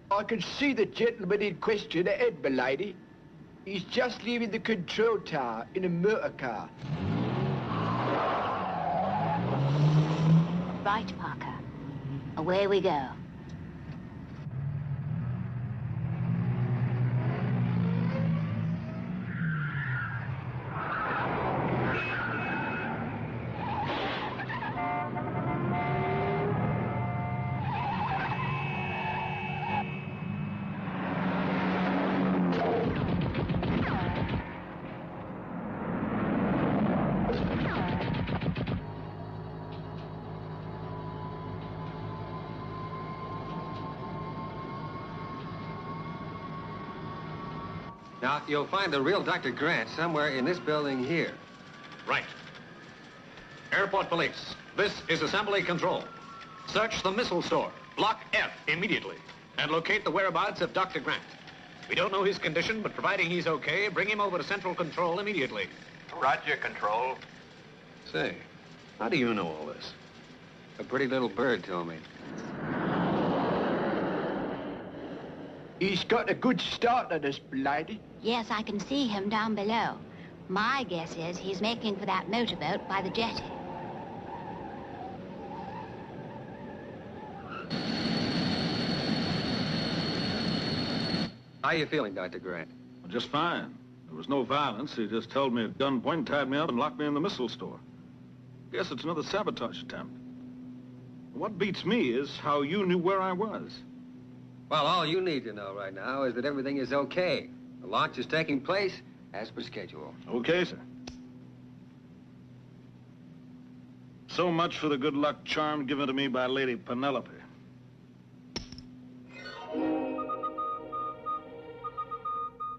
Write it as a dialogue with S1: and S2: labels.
S1: I can see the gentleman in question ahead, m'lady. He's just leaving the control tower in a motor car.
S2: Right, Parker. Away we go.
S3: Now, you'll find the real Dr. Grant somewhere in this building here.
S4: Right. Airport police, this is assembly control. Search the missile store, block F, immediately, and locate the whereabouts of Dr. Grant. We don't know his condition, but providing he's okay, bring him over to central control immediately.
S5: Roger, control.
S3: Say, how do you know all this? A pretty little bird told me.
S1: He's got a good start on us, m'lady.
S2: Yes, I can see him down below. My guess is he's making for that motorboat by the jetty.
S3: How you feeling, Dr. Grant?
S6: Well, just fine. There was no violence. He just held me at gunpoint, tied me up, and locked me in the missile store. Guess it's another sabotage attempt. What beats me is how you knew where I was.
S3: Well, all you need to know right now is that everything is okay. The launch is taking place as per schedule.
S6: Okay, sir. So much for the good luck charm given to me by Lady Penelope.